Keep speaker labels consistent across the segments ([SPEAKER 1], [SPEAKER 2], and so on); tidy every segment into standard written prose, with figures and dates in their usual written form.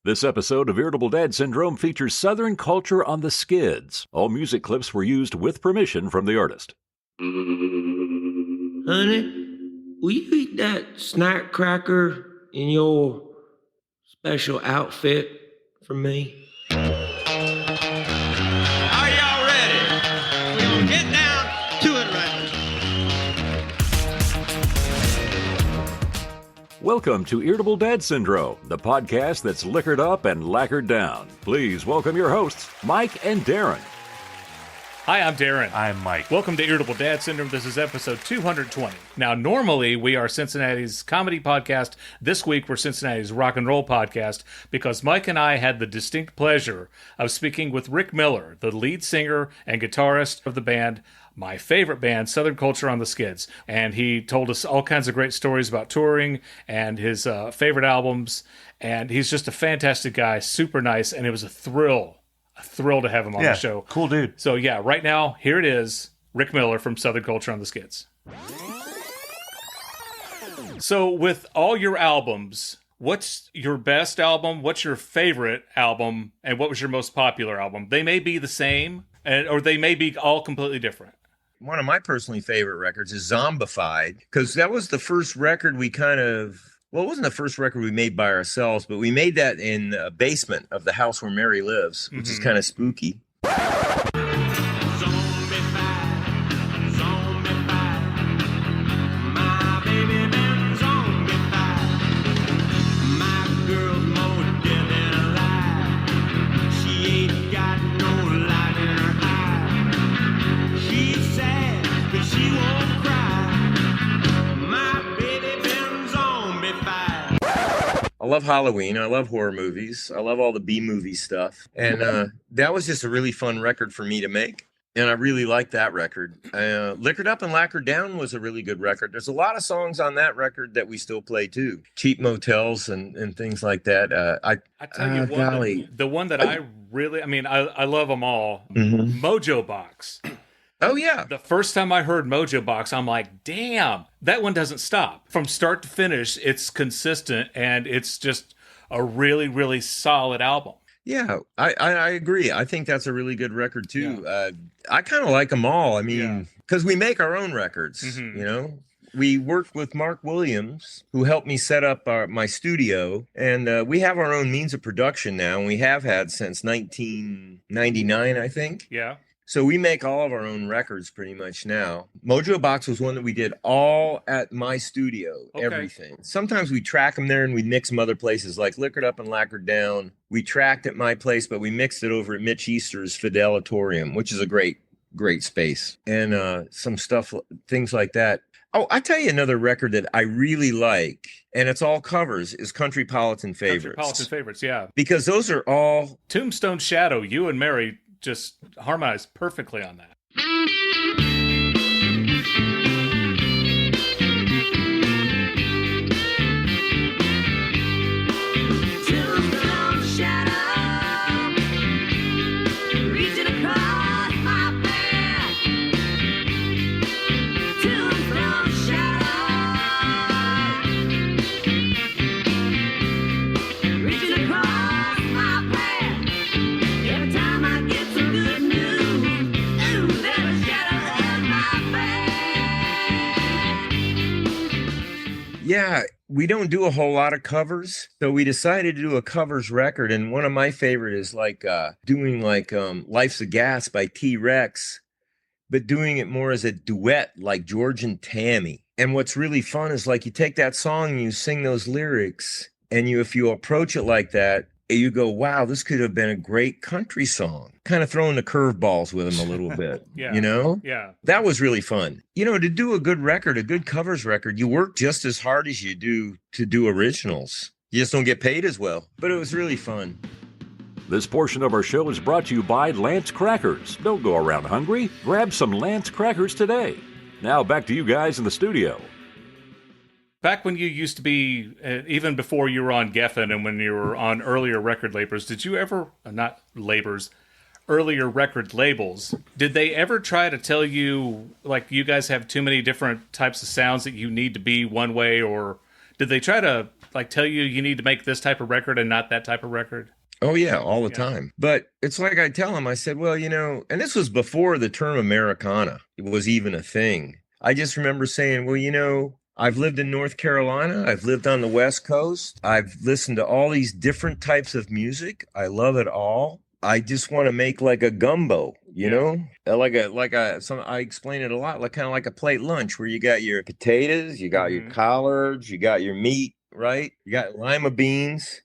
[SPEAKER 1] This episode of Irritable Dad Syndrome features Southern culture on the Skids. All music clips were used with permission from the artist.
[SPEAKER 2] Honey, will you eat that snack cracker in your special outfit for me?
[SPEAKER 3] Are y'all ready? We're gonna get down to it right now.
[SPEAKER 1] Welcome to Irritable Dad Syndrome, the podcast that's liquored up and lacquered down. Please welcome your hosts, Mike and Darren.
[SPEAKER 4] Hi, I'm Darren.
[SPEAKER 5] I'm Mike.
[SPEAKER 4] Welcome to Irritable Dad Syndrome. This is episode 220. Now, normally we are Cincinnati's comedy podcast. This week we're Cincinnati's rock and roll podcast because Mike and I had the distinct pleasure of speaking with Rick Miller, the lead singer and guitarist of the band, my favorite band, Southern Culture on the Skids. And he told us all kinds of great stories about touring and his favorite albums. And he's just a fantastic guy, super nice, and it was a thrill to have him on the show.
[SPEAKER 5] Cool dude.
[SPEAKER 4] So yeah, right now, here it is, Rick Miller from Southern Culture on the Skids. So with all your albums, what's your best album? What's your favorite album? And what was your most popular album? They may be the same, or they may be all completely different.
[SPEAKER 6] One of my personally favorite records is Zombified, because that was the first record we it wasn't the first record we made by ourselves, but we made that in the basement of the house where Mary lives, which is kind of spooky. I love Halloween. I love horror movies. I love all the B-movie stuff. And that was just a really fun record for me to make. And I really liked that record. Liquored Up and Lacquered Down was a really good record. There's a lot of songs on that record that we still play too. Cheap Motels and things like that.
[SPEAKER 4] I tell you the one that I really, I love them all.
[SPEAKER 6] Mm-hmm.
[SPEAKER 4] Mojo Box.
[SPEAKER 6] Oh, yeah.
[SPEAKER 4] The first time I heard Mojo Box, I'm like, damn, that one doesn't stop. From start to finish, it's consistent, and it's just a really, really solid album.
[SPEAKER 6] Yeah, I agree. I think that's a really good record, too. Yeah. I kind of like them all. Because we make our own records, you know? We worked with Mark Williams, who helped me set up my studio, and we have our own means of production now, and we have had since 1999, I think.
[SPEAKER 4] Yeah.
[SPEAKER 6] So we make all of our own records pretty much now. Mojo Box was one that we did all at my studio, everything. Sometimes we track them there and we mix them other places, like Liquored Up and Lacquered Down. We tracked at my place, but we mixed it over at Mitch Easter's Fidelatorium, which is a great space. And some stuff, things like that. Oh, I tell you another record that I really like, and it's all covers, is Countrypolitan Favorites.
[SPEAKER 4] Countrypolitan Favorites, yeah.
[SPEAKER 6] Because those are all...
[SPEAKER 4] Tombstone Shadow, you and Mary just harmonized perfectly on that.
[SPEAKER 6] Yeah, we don't do a whole lot of covers, so we decided to do a covers record, and one of my favorite is doing Life's a Gas by T-Rex, but doing it more as a duet like George and Tammy. And what's really fun is you take that song and you sing those lyrics, and if you approach it like that, you go, wow, this could have been a great country song. Kind of throwing the curveballs with them a little bit, you know?
[SPEAKER 4] Yeah.
[SPEAKER 6] That was really fun. You know, to do a good record, a good covers record, you work just as hard as you do to do originals. You just don't get paid as well. But it was really fun.
[SPEAKER 1] This portion of our show is brought to you by Lance Crackers. Don't go around hungry. Grab some Lance Crackers today. Now back to you guys in the studio.
[SPEAKER 4] Back when you used to be, even before you were on Geffen and when you were on earlier record labels, did you ever, earlier record labels, did they ever try to tell you, you guys have too many different types of sounds that you need to be one way, or did they try to like tell you need to make this type of record and not that type of record?
[SPEAKER 6] Oh yeah, all the
[SPEAKER 4] Yeah.
[SPEAKER 6] time. But it's like I tell him, I said, well, and this was before the term Americana was even a thing. I just remember saying, well, I've lived in North Carolina. I've lived on the West Coast. I've listened to all these different types of music. I love it all. I just want to make like a gumbo, I explain it a lot, like kind of like a plate lunch where you got your potatoes, you got your collards, you got your meat, right? You got lima beans,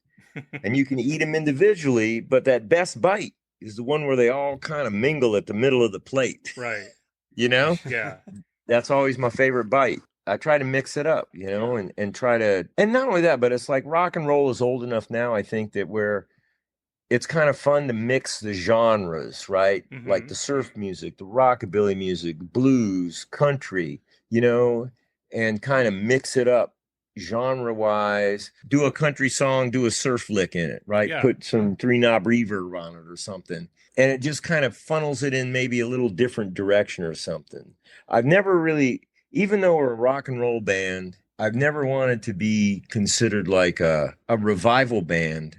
[SPEAKER 6] and you can eat them individually, but that best bite is the one where they all kind of mingle at the middle of the plate.
[SPEAKER 4] Right. Yeah.
[SPEAKER 6] That's always my favorite bite. I try to mix it up, and try to, and not only that, but it's like rock and roll is old enough now, I think, that where it's kind of fun to mix the genres, right? Like the surf music, the rockabilly music, blues, country, and kind of mix it up genre wise. Do a country song, do a surf lick in it, right?
[SPEAKER 4] Yeah.
[SPEAKER 6] Put some 3-knob reverb on it or something. And it just kind of funnels it in maybe a little different direction or something. I've never really, even though we're a rock and roll band, I've never wanted to be considered like a revival band.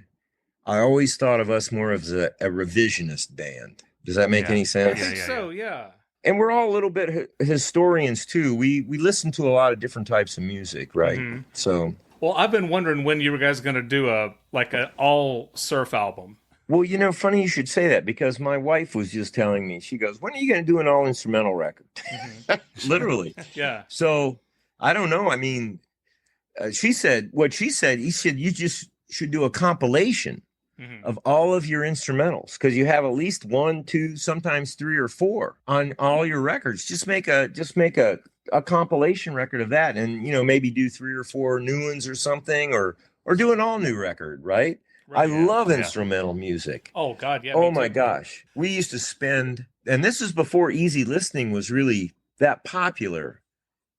[SPEAKER 6] I always thought of us more as a revisionist band. Does that make any sense?
[SPEAKER 4] I think so, yeah.
[SPEAKER 6] And we're all a little bit historians too. We listen to a lot of different types of music, right? So,
[SPEAKER 4] well, I've been wondering when you guys going to do an all surf album.
[SPEAKER 6] Well, funny you should say that, because my wife was just telling me, she goes, when are you going to do an all instrumental record? Literally.
[SPEAKER 4] Yeah.
[SPEAKER 6] So I don't know. I mean, she said, you just should do a compilation of all of your instrumentals, because you have at least 1, 2, sometimes 3 or 4 on all your records. Just make a compilation record of that, and maybe do 3 or 4 new ones or something, or do an all new record, right? I love instrumental music.
[SPEAKER 4] Oh God, yeah.
[SPEAKER 6] Oh my gosh, we used to spend, and this is before easy listening was really that popular.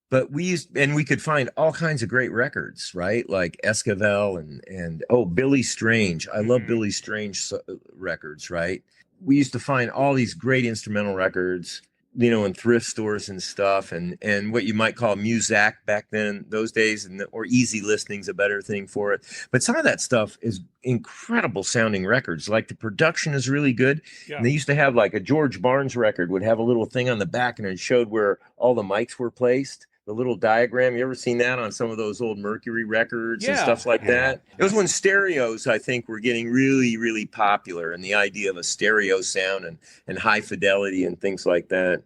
[SPEAKER 6] But we could find all kinds of great records, right? Like Esquivel and Billy Strange. I love Billy Strange records, right? We used to find all these great instrumental records, in thrift stores and stuff, and what you might call Muzak back then, those days, or easy listening's a better thing for it. But some of that stuff is incredible sounding records. Like the production is really good. Yeah. And they used to have like a George Barnes record would have a little thing on the back, and it showed where all the mics were placed. The little diagram. You ever seen that on some of those old Mercury records and stuff like that? It was when stereos, I think, were getting really, really popular, and the idea of a stereo sound and high fidelity and things like that.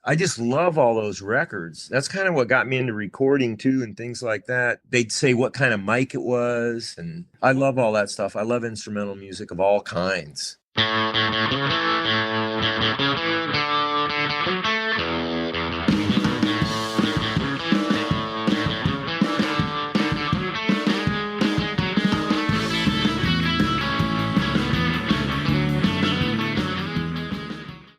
[SPEAKER 6] I just love all those records. That's kind of what got me into recording too, and things like that. They'd say what kind of mic it was, and I love all that stuff. I love instrumental music of all kinds.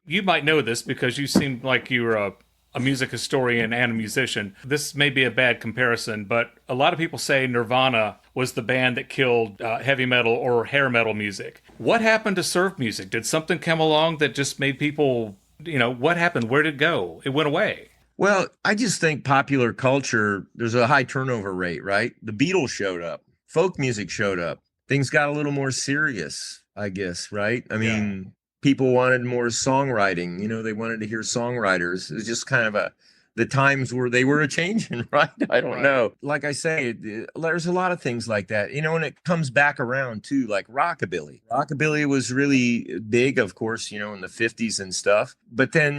[SPEAKER 4] You might know this because you seem like you were a music historian and a musician. This may be a bad comparison, but a lot of people say Nirvana was the band that killed heavy metal or hair metal music. What happened to surf music? Did something come along that just made people, what happened? Where did it go? It went away.
[SPEAKER 6] Well, I just think popular culture, there's a high turnover rate, right? The Beatles showed up. Folk music showed up. Things got a little more serious, I guess, right? I mean... People wanted more songwriting. They wanted to hear songwriters. It was just kind of the times where they were changing, right? I don't know. Like I say, there's a lot of things like that, and it comes back around too, like rockabilly. Rockabilly was really big, of course, in the 50s and stuff. But then,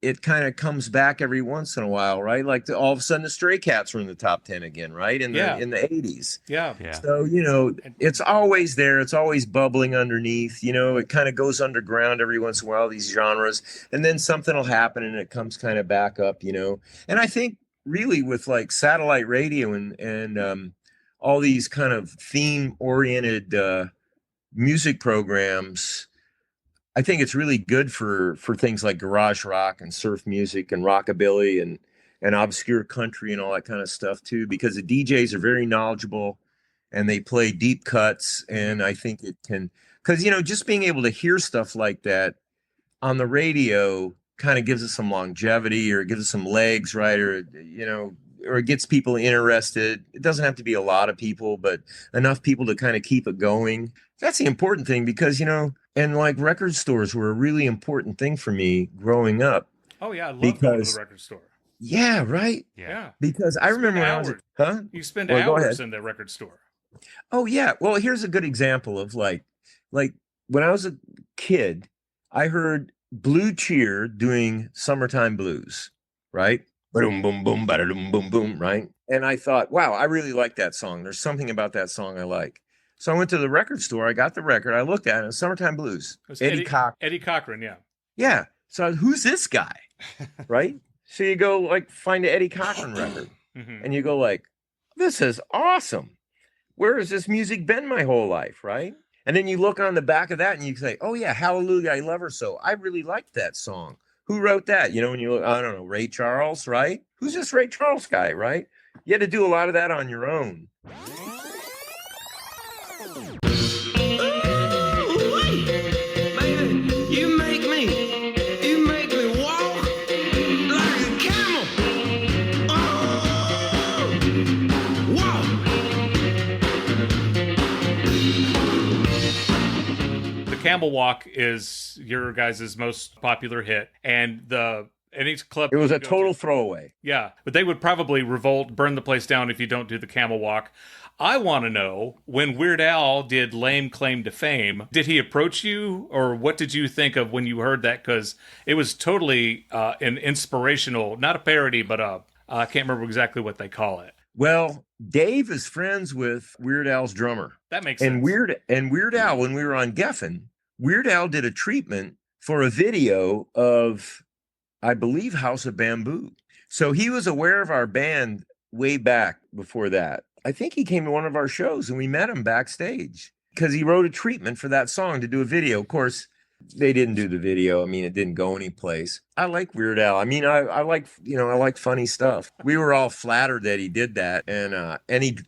[SPEAKER 6] it kind of comes back every once in a while, right? Like all of a sudden the Stray Cats were in the top 10 again, right? In the 80s.
[SPEAKER 4] Yeah.
[SPEAKER 6] So, it's always there. It's always bubbling underneath. It kind of goes underground every once in a while, these genres. And then something will happen and it comes kind of back up. And I think really with like satellite radio and all these kind of theme oriented music programs, I think it's really good for things like garage rock and surf music and rockabilly and obscure country and all that kind of stuff too, because the DJs are very knowledgeable and they play deep cuts. And I think it can, because just being able to hear stuff like that on the radio kind of gives us some longevity, or it gives us some legs, right? Or, or it gets people interested. It doesn't have to be a lot of people, but enough people to kind of keep it going. That's the important thing because, and like record stores were a really important thing for me growing up.
[SPEAKER 4] Oh, yeah. I love going to the record store.
[SPEAKER 6] Yeah, right.
[SPEAKER 4] Yeah.
[SPEAKER 6] Because I remember when I was,
[SPEAKER 4] You spend hours in the record store.
[SPEAKER 6] Oh, yeah. Well, here's a good example of like when I was a kid, I heard Blue Cheer doing Summertime Blues, right? Boom, boom, boom, boom, boom, boom, right? And I thought, wow, I really like that song. There's something about that song I like. So I went to the record store. I got the record. I looked at it. Summertime Blues. Eddie
[SPEAKER 4] Cochran, yeah.
[SPEAKER 6] Yeah. So who's this guy, right? So you go like find an Eddie Cochran record, and you go like, this is awesome. Where has this music been my whole life, right? And then you look on the back of that and you say, oh, yeah, Hallelujah, I Love Her So. I really liked that song. Who wrote that? When you look, I don't know, Ray Charles, right? Who's this Ray Charles guy, right? You had to do a lot of that on your own.
[SPEAKER 4] Camel Walk is your guys' most popular hit, and any club.
[SPEAKER 6] It was a total throwaway.
[SPEAKER 4] Yeah, but they would probably burn the place down if you don't do the Camel Walk. I want to know, when Weird Al did Lame Claim to Fame, did he approach you, or what did you think of when you heard that? Because it was totally an inspirational, not a parody, but I can't remember exactly what they call it.
[SPEAKER 6] Well, Dave is friends with Weird Al's drummer.
[SPEAKER 4] That makes sense.
[SPEAKER 6] And Weird Al, when we were on Geffen, Weird Al did a treatment for a video of, I believe, House of Bamboo. So he was aware of our band way back before that. I think he came to one of our shows and we met him backstage because he wrote a treatment for that song to do a video. Of course, they didn't do the video. I mean, it didn't go anyplace. I like Weird Al. I mean, I like funny stuff. We were all flattered that he did that, and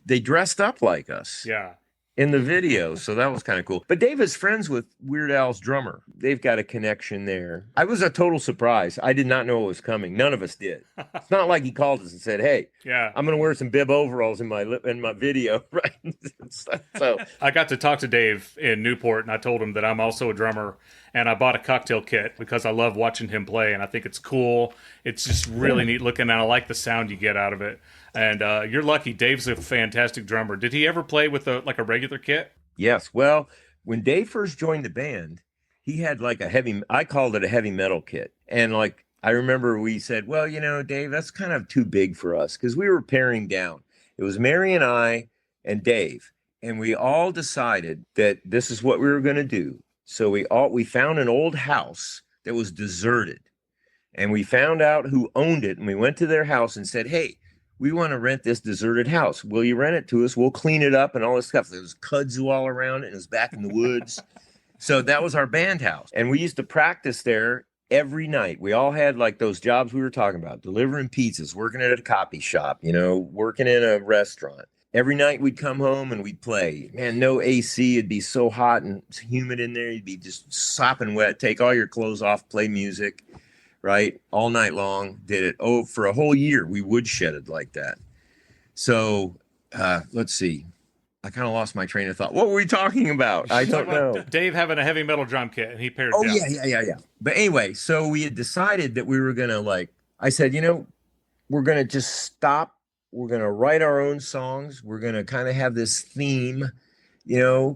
[SPEAKER 6] they dressed up like us.
[SPEAKER 4] Yeah.
[SPEAKER 6] In the video, so that was kind of cool. But Dave is friends with Weird Al's drummer. They've got a connection there. I was a total surprise. I did not know it was coming. None of us did. It's not like he called us and said, "Hey, I'm going to wear some bib overalls in my video." Right? So
[SPEAKER 4] I got to talk to Dave in Newport, and I told him that I'm also a drummer, and I bought a cocktail kit because I love watching him play, and I think it's cool. It's just really neat looking, and I like the sound you get out of it. And you're lucky. Dave's a fantastic drummer. Did he ever play with a regular kit?
[SPEAKER 6] Yes. Well, when Dave first joined the band, he had like I called it a heavy metal kit. And like, I remember we said, well, Dave, that's kind of too big for us because we were paring down. It was Mary and I and Dave. And we all decided that this is what we were going to do. So we found an old house that was deserted. And we found out who owned it. And we went to their house and said, hey, we want to rent this deserted house. Will you rent it to us? We'll clean it up and all this stuff. There was kudzu all around it. And it was back in the woods. So that was our band house. And we used to practice there every night. We all had like those jobs we were talking about, delivering pizzas, working at a copy shop, working in a restaurant. Every night we'd come home and we'd play. Man, no AC. It'd be so hot and humid in there. You'd be just sopping wet. Take all your clothes off, play music. Right? All night long, did it. Oh, for a whole year, we woodshedded like that. So, let's see. I kind of lost my train of thought. What were we talking about? I don't know.
[SPEAKER 4] Dave having a heavy metal drum kit, and he paired down.
[SPEAKER 6] Yeah. But anyway, so we had decided that we were going to I said, we're going to just stop. We're going to write our own songs. We're going to kind of have this theme,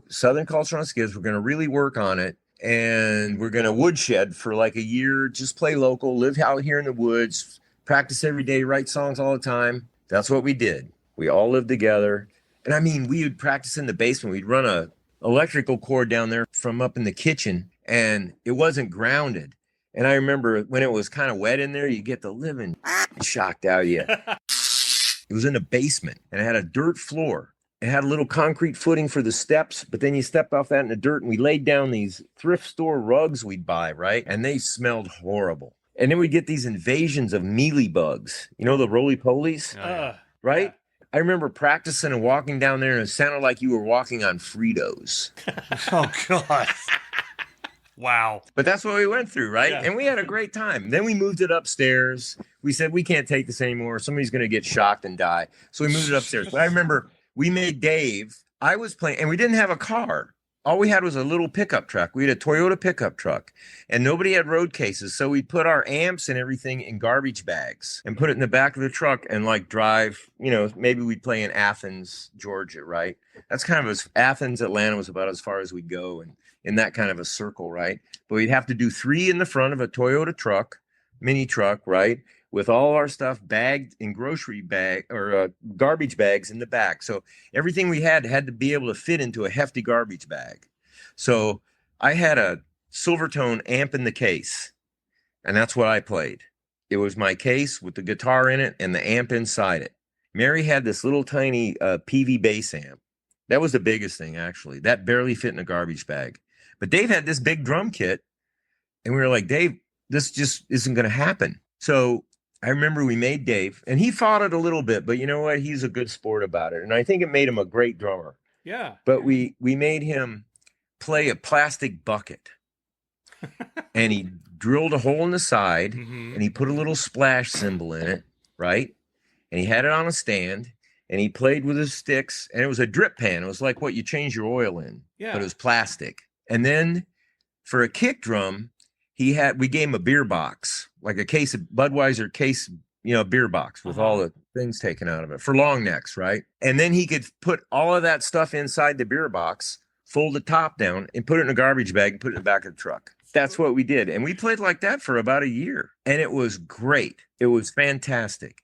[SPEAKER 6] Southern culture on Skids. We're going to really work on it. And we're going to woodshed for like a year, just play local, live out here in the woods, practice every day, write songs all the time. That's what we did. We all lived together. And I mean, we would practice in the basement. We'd run a electrical cord down there from up in the kitchen, and it wasn't grounded. And I remember when it was kind of wet in there, you get the living shocked out of you. It was in the basement, and it had a dirt floor. It had a little concrete footing for the steps, but then you stepped off that in the dirt, and we laid down these thrift store rugs we'd buy, right? And they smelled horrible. And then we'd get these invasions of mealy bugs, the Roly Polies, right? Yeah. I remember practicing and walking down there, and it sounded like you were walking on Fritos.
[SPEAKER 5] Oh, God.
[SPEAKER 4] Wow.
[SPEAKER 6] But that's what we went through, right?
[SPEAKER 4] Yeah.
[SPEAKER 6] And we had a great time. Then we moved it upstairs. We said, we can't take this anymore. Somebody's going to get shocked and die. So we moved it upstairs. But I remember we made Dave. I was playing, and we didn't have a car. All we had was a little pickup truck. We had a Toyota pickup truck, and nobody had road cases. So we put our amps and everything in garbage bags and put it in the back of the truck and like drive, maybe we'd play in Athens, Georgia, right? That's kind of Athens, Atlanta was about as far as we'd go, and in that kind of a circle, right? But we'd have to do 3 in the front of a Toyota truck, mini truck, right? With all our stuff bagged in grocery bag or garbage bags in the back. So everything we had to be able to fit into a hefty garbage bag. So I had a Silvertone amp in the case, and that's what I played. It was my case with the guitar in it and the amp inside it. Mary had this little tiny PV bass amp. That was the biggest thing, actually. That barely fit in a garbage bag. But Dave had this big drum kit, and we were like, Dave, this just isn't going to happen. So I remember we made Dave, and he fought it a little bit, but you know what? He's a good sport about it. And I think it made him a great drummer.
[SPEAKER 4] Yeah.
[SPEAKER 6] But we made him play a plastic bucket. And he drilled a hole in the side, and he put a little splash cymbal in it, right? And he had it on a stand, and he played with his sticks, and it was a drip pan. It was like what you change your oil in,
[SPEAKER 4] Yeah.
[SPEAKER 6] but it was plastic. And then for a kick drum, we gave him a beer box, like a case of Budweiser case, beer box with all the things taken out of it for long necks, right? And then he could put all of that stuff inside the beer box, fold the top down, and put it in a garbage bag and put it in the back of the truck. That's what we did. And we played like that for about a year. And it was great. It was fantastic.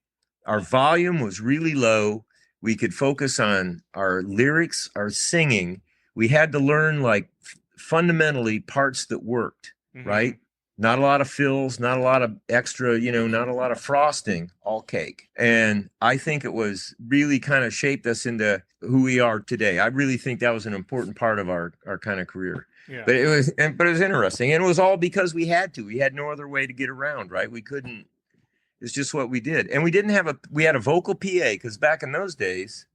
[SPEAKER 6] Our volume was really low. We could focus on our lyrics, our singing. We had to learn like fundamentally parts that worked, right? Not a lot of fills, not a lot of extra, not a lot of frosting, all cake. And I think it was really kind of shaped us into who we are today. I really think that was an important part of our kind of career.
[SPEAKER 4] Yeah.
[SPEAKER 6] But it was interesting. And it was all because we had to. We had no other way to get around, right? We couldn't. It's just what we did. And we didn't have we had a vocal PA, because back in those days,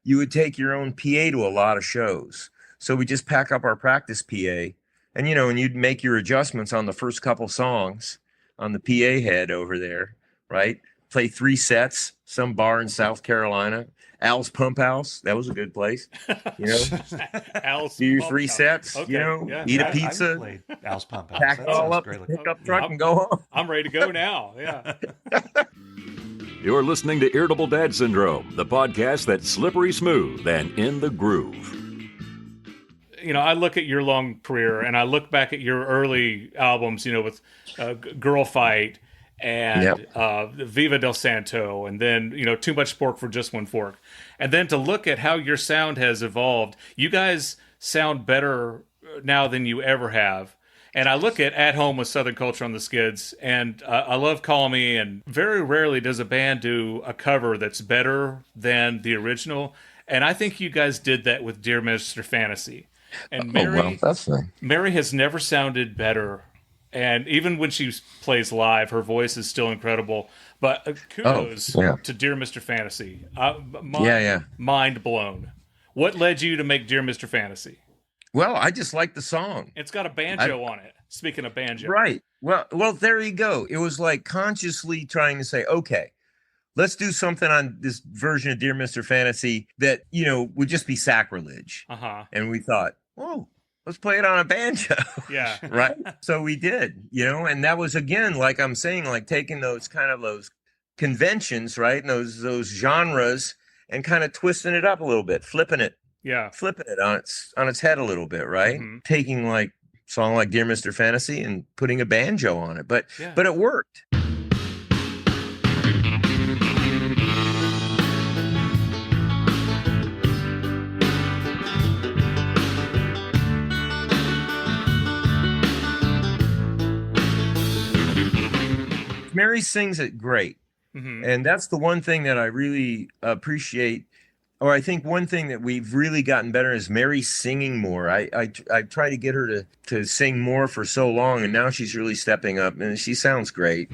[SPEAKER 6] you would take your own PA to a lot of shows. So we just pack up our practice PA. And, and you'd make your adjustments on the first couple songs on the PA head over there, right? Play 3 sets, some bar in South Carolina. Al's Pump House, that was a good place.
[SPEAKER 4] Al's
[SPEAKER 6] do your
[SPEAKER 4] Pump
[SPEAKER 6] 3
[SPEAKER 4] House.
[SPEAKER 6] sets,
[SPEAKER 4] Okay,
[SPEAKER 6] eat a pizza,
[SPEAKER 3] I played Al's Pump House.
[SPEAKER 6] pack
[SPEAKER 3] That
[SPEAKER 6] it all
[SPEAKER 3] sounds
[SPEAKER 6] up,
[SPEAKER 3] great.
[SPEAKER 6] pick up truck and go home.
[SPEAKER 4] I'm ready to go now. Yeah.
[SPEAKER 1] You're listening to Irritable Dad Syndrome, the podcast that's slippery smooth and in the groove.
[SPEAKER 4] I look at your long career and I look back at your early albums, with Girl Fight and Viva Del Santo, and then, Too Much Pork for Just One Fork. And then to look at how your sound has evolved, you guys sound better now than you ever have. And I look at Home with Southern Culture on the Skids, and I love Call Me, and very rarely does a band do a cover that's better than the original. And I think you guys did that with Dear Mr. Fantasy. And
[SPEAKER 6] That's nice.
[SPEAKER 4] Mary has never sounded better. And even when she plays live, her voice is still incredible. But kudos to Dear Mr. Fantasy. Mind blown. What led you to make Dear Mr. Fantasy?
[SPEAKER 6] Well, I just like the song.
[SPEAKER 4] It's got a banjo on it. Speaking of banjo.
[SPEAKER 6] Right. Well, there you go. It was like consciously trying to say, okay, let's do something on this version of Dear Mr. Fantasy that, would just be sacrilege. And we thought, oh, let's play it on a banjo.
[SPEAKER 4] Yeah.
[SPEAKER 6] Right. So we did, and that was, again, like I'm saying, like taking those conventions, right, and those genres, and kind of twisting it up a little bit, flipping it on its head a little bit, right? Taking like a song like Dear Mr. Fantasy and putting a banjo on it, but it worked. Mary sings it great. And that's the one thing that I really appreciate, or I think one thing that we've really gotten better is Mary singing more. I try to get her to sing more for so long, and now she's really stepping up, and she sounds great.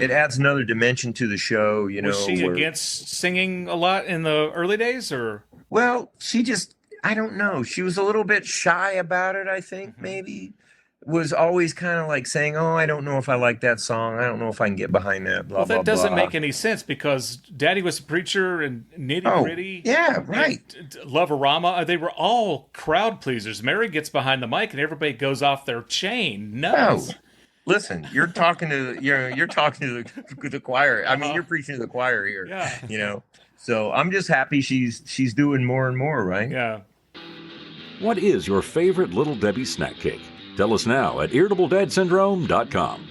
[SPEAKER 6] it adds another dimension to the show,
[SPEAKER 4] Was she
[SPEAKER 6] where-
[SPEAKER 4] against singing a lot in the early days, or?
[SPEAKER 6] Well, she just, I don't know. She was a little bit shy about it, I think, maybe. Was always kind of like saying, oh, I don't know if I like that song. I don't know if I can get behind that, blah,
[SPEAKER 4] Well, that
[SPEAKER 6] blah,
[SPEAKER 4] doesn't
[SPEAKER 6] blah.
[SPEAKER 4] make any sense because Daddy Was a Preacher and Nitty Gritty.
[SPEAKER 6] Yeah, right.
[SPEAKER 4] Love-A-Rama, they were all crowd pleasers. Mary gets behind the mic and everybody goes off their chain.
[SPEAKER 6] Oh,
[SPEAKER 4] Nuts.
[SPEAKER 6] listen, you're talking to you're talking to the choir. I mean, you're preaching to the choir here.
[SPEAKER 4] Yeah.
[SPEAKER 6] So I'm just happy she's doing more and more, right?
[SPEAKER 4] Yeah.
[SPEAKER 1] What is your favorite Little Debbie snack cake? Tell us now at irritabledadsyndrome.com.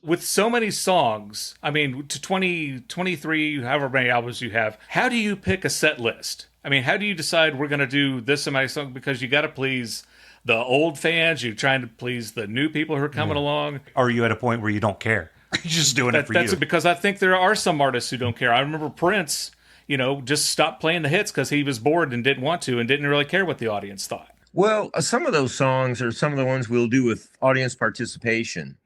[SPEAKER 4] With so many songs, I mean, to 20, 23, however many albums you have, how do you pick a set list? I mean, how do you decide we're going to do this amount of songs? Because you got to please the old fans. You're trying to please the new people who are coming along.
[SPEAKER 5] Or are you at a point where you don't care? You're just doing it for
[SPEAKER 4] That's
[SPEAKER 5] you.
[SPEAKER 4] because I think there are some artists who don't care. I remember Prince, just stopped playing the hits because he was bored and didn't want to and didn't really care what the audience thought.
[SPEAKER 6] Well, some of those songs are some of the ones we'll do with audience participation,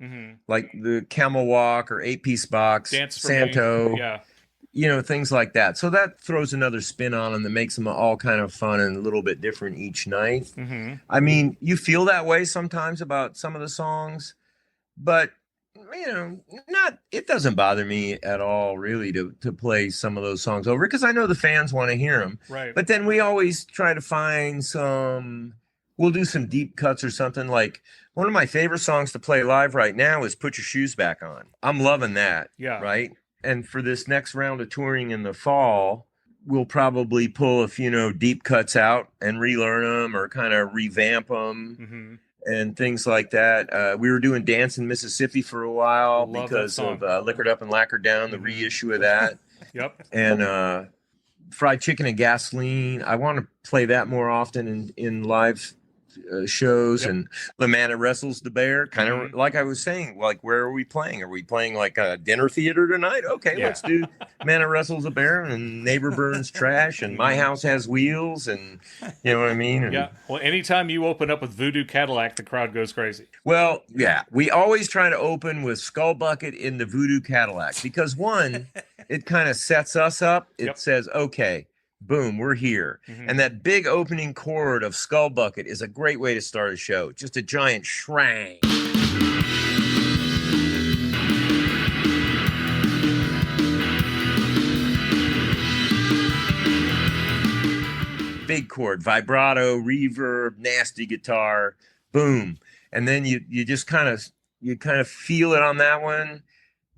[SPEAKER 6] like the Camel Walk or 8-Piece Box,
[SPEAKER 4] Dance for
[SPEAKER 6] Santo,
[SPEAKER 4] Me. Yeah.
[SPEAKER 6] things like that. So that throws another spin on them that makes them all kind of fun and a little bit different each night. I mean, you feel that way sometimes about some of the songs, but it doesn't bother me at all really to play some of those songs over because I know the fans want to hear them.
[SPEAKER 4] Right.
[SPEAKER 6] But then we always try to find we'll do some deep cuts or something. Like one of my favorite songs to play live right now is Put Your Shoes Back On. I'm loving that.
[SPEAKER 4] Yeah.
[SPEAKER 6] Right. And for this next round of touring in the fall, we'll probably pull a few, deep cuts out and relearn them or kind of revamp them. And things like that. We were doing Dance in Mississippi for a while
[SPEAKER 4] Love
[SPEAKER 6] because
[SPEAKER 4] that song.
[SPEAKER 6] of Liquored Up and Lacquered Down, the reissue of that.
[SPEAKER 4] Yep.
[SPEAKER 6] And Fried Chicken and Gasoline. I want to play that more often in live shows.
[SPEAKER 4] Yep.
[SPEAKER 6] And The Man That Wrestles the Bear, kind of like I was saying, like, where are we playing? Are we playing like a dinner theater tonight? Okay,
[SPEAKER 4] Yeah.
[SPEAKER 6] let's do Man That Wrestles the Bear and Neighbor Burns Trash and My House Has Wheels and you know what I mean? And,
[SPEAKER 4] Yeah. Well, anytime you open up with Voodoo Cadillac, the crowd goes crazy.
[SPEAKER 6] well, yeah, we always try to open with Skull Bucket in the Voodoo Cadillac because one, it kind of sets us up. It
[SPEAKER 4] Yep.
[SPEAKER 6] says, okay, boom, we're here. And that big opening chord of Skull Bucket is a great way to start a show. Just a giant shrang. Big chord, vibrato, reverb, nasty guitar, boom. And then you just kind of feel it on that one.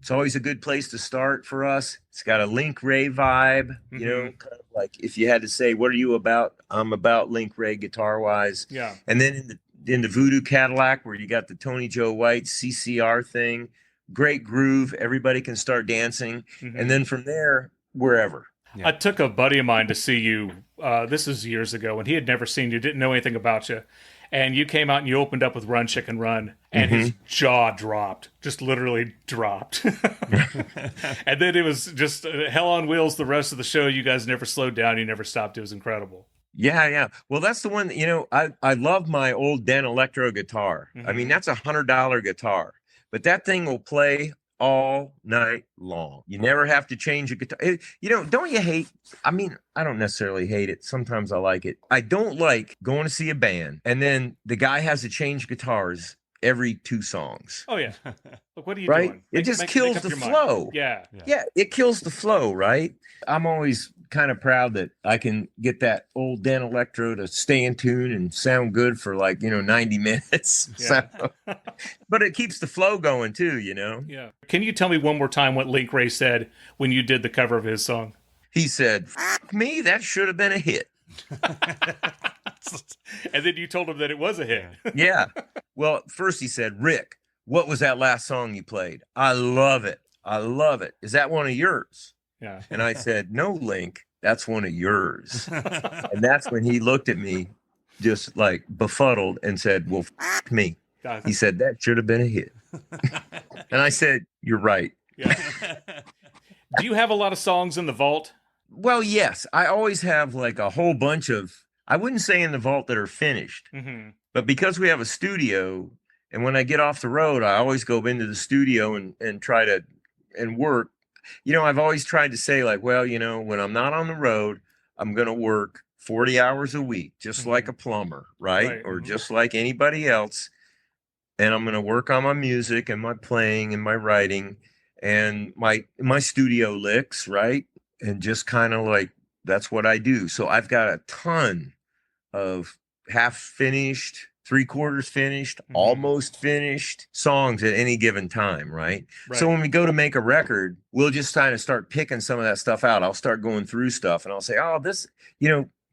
[SPEAKER 6] It's always a good place to start for us. It's got a Link Ray vibe, kind of like if you had to say, what are you about? I'm about Link Ray guitar wise.
[SPEAKER 4] Yeah.
[SPEAKER 6] And then in the Voodoo Cadillac, where you got the Tony Joe White CCR thing, great groove. Everybody can start dancing. And then from there, wherever.
[SPEAKER 4] I took a buddy of mine to see you. This is years ago, and he had never seen you, didn't know anything about you. And you came out and you opened up with Run Chicken Run, and his jaw dropped, just literally dropped. And then it was just hell on wheels the rest of the show. You guys never slowed down. You never stopped. It was incredible.
[SPEAKER 6] Yeah. Well, that's the one, I love my old Den Electro guitar. I mean, that's $100 guitar, but that thing will play all night long. You never have to change a guitar. Don't you hate? I mean, I don't necessarily hate it. Sometimes I like it. I don't like going to see a band and then the guy has to change guitars every 2 songs.
[SPEAKER 4] Oh, yeah. Look, what are you
[SPEAKER 6] Right?
[SPEAKER 4] doing?
[SPEAKER 6] It just kills
[SPEAKER 4] up
[SPEAKER 6] the
[SPEAKER 4] your mind.
[SPEAKER 6] flow.
[SPEAKER 4] Yeah.
[SPEAKER 6] Yeah, it kills the flow, right? I'm always kind of proud that I can get that old Dan Electro to stay in tune and sound good for 90 minutes.
[SPEAKER 4] Yeah.
[SPEAKER 6] So, but it keeps the flow going too,
[SPEAKER 4] Yeah. Can you tell me one more time what Link Ray said when you did the cover of his song?
[SPEAKER 6] He said, "F me, that should have been a hit."
[SPEAKER 4] And then you told him that it was a hit.
[SPEAKER 6] Yeah. Well, first he said, "Rick, what was that last song you played? I love it. I love it. Is that one of yours?"
[SPEAKER 4] Yeah.
[SPEAKER 6] And I said, "No, Link, that's one of yours." And that's when he looked at me just like befuddled and said, "Well, f me." He said, "That should have been a hit." And I said, "You're right."
[SPEAKER 4] Yeah. Do you have a lot of songs in the vault?
[SPEAKER 6] Well, yes. I always have like a whole bunch of, I wouldn't say in the vault that are finished, but because we have a studio And when I get off the road, I always go into the studio and try to and work. I've always tried to say like, well, when I'm not on the road, I'm going to work 40 hours a week, just like a plumber, right? Or just like anybody else. And I'm going to work on my music and my playing and my writing and my studio licks, right? And just kind of like, that's what I do. So I've got a ton of half finished, 3/4 finished, almost finished songs at any given time, right? So when we go to make a record, we'll just kind of start picking some of that stuff out. I'll start going through stuff and I'll say, oh, this,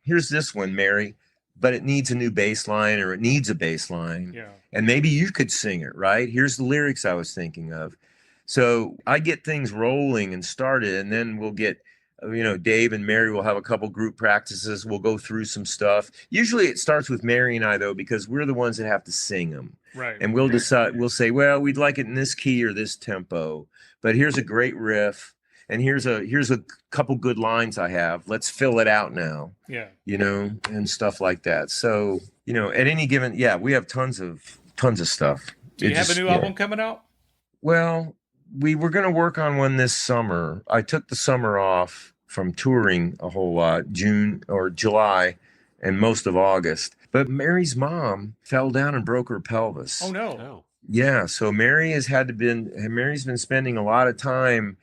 [SPEAKER 6] here's this one, Mary, but it needs a new bass line, or it needs a bass line. Yeah. And maybe you could sing it, right? Here's the lyrics I was thinking of. So I get things rolling and started, and then we'll get, Dave and Mary will have a couple group practices. We'll go through some stuff. Usually it starts with Mary and I, though, because we're the ones that have to sing them. Right. And we'll decide, we'll say, well, we'd like it in this key or this tempo, but here's a great riff. And here's a couple good lines I have. Let's fill it out now. Yeah. And stuff like that. So, at any given, we have tons of stuff.
[SPEAKER 4] Do you have a new album coming out?
[SPEAKER 6] Well, we were going to work on one this summer. I took the summer off from touring a whole lot, June or July and most of August. But Mary's mom fell down and broke her pelvis.
[SPEAKER 4] Oh, no.
[SPEAKER 6] Yeah. So Mary's been spending a lot of time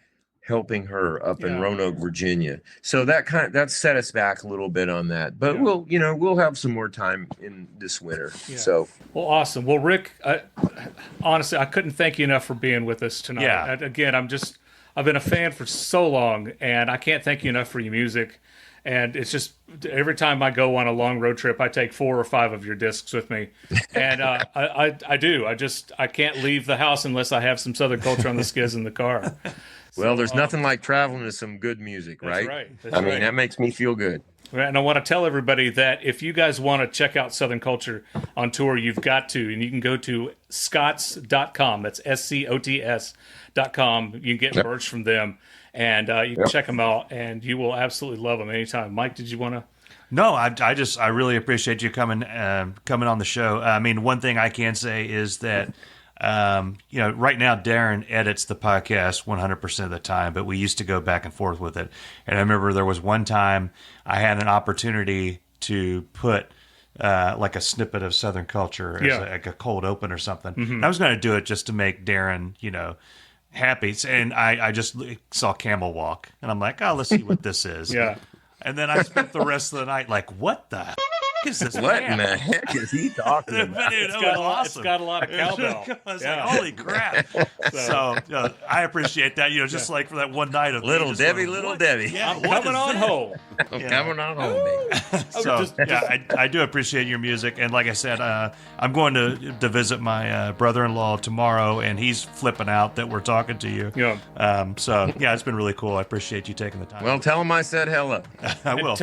[SPEAKER 6] helping her up in Roanoke, Virginia. So that set us back a little bit on that. But we'll have some more time in this winter. Yeah. So
[SPEAKER 4] awesome. Well, Rick, honestly, I couldn't thank you enough for being with us tonight. Yeah. Again, I've been a fan for so long, and I can't thank you enough for your music. And it's just every time I go on a long road trip, I take 4 or 5 of your discs with me, and I do. I can't leave the house unless I have some Southern Culture on the Skids in the car.
[SPEAKER 6] Well, there's nothing like traveling to some good music, right?
[SPEAKER 4] That's right.
[SPEAKER 6] That makes me feel good.
[SPEAKER 4] And I want to tell everybody that if you guys want to check out Southern Culture on tour, you've got to. And you can go to scots.com. That's SCOTS.com. You can get merch from them. And you can check them out. And you will absolutely love them anytime. Mike, did you want to?
[SPEAKER 5] No, I really appreciate you coming on the show. I mean, one thing I can say is that right now Darren edits the podcast 100% of the time, but we used to go back and forth with it. And I remember there was one time I had an opportunity to put like a snippet of Southern Culture as like a cold open or something. And I was going to do it just to make Darren, happy. And I just saw Camel Walk, and I'm like, oh, let's see what this is. And then I spent the rest of the night like, what the is this?
[SPEAKER 6] What in the heck is he talking about?
[SPEAKER 4] It's got a lot of cowbell.
[SPEAKER 5] I was like, holy crap. So I appreciate that, just like for that one night of
[SPEAKER 6] Little Debbie.
[SPEAKER 4] Yeah, I'm coming on home.
[SPEAKER 6] Coming on home, baby.
[SPEAKER 5] So I do appreciate your music. And like I said, I'm going to visit my brother-in-law tomorrow, and he's flipping out that we're talking to you. So it's been really cool. I appreciate you taking the time.
[SPEAKER 6] Well, tell him I said hello.
[SPEAKER 5] I will.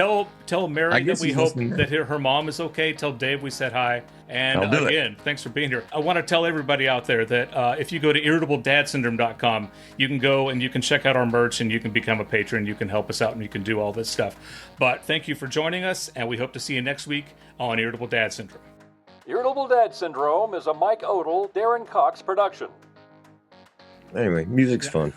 [SPEAKER 4] Tell Mary that we hope that her mom is okay. Tell Dave we said hi. And again, thanks for being here. I want to tell everybody out there that if you go to irritabledadsyndrome.com, you can go and you can check out our merch, and you can become a patron. You can help us out, and you can do all this stuff. But thank you for joining us, and we hope to see you next week on Irritable Dad Syndrome.
[SPEAKER 1] Irritable Dad Syndrome is a Mike Odell, Darren Cox production.
[SPEAKER 6] Anyway, music's fun.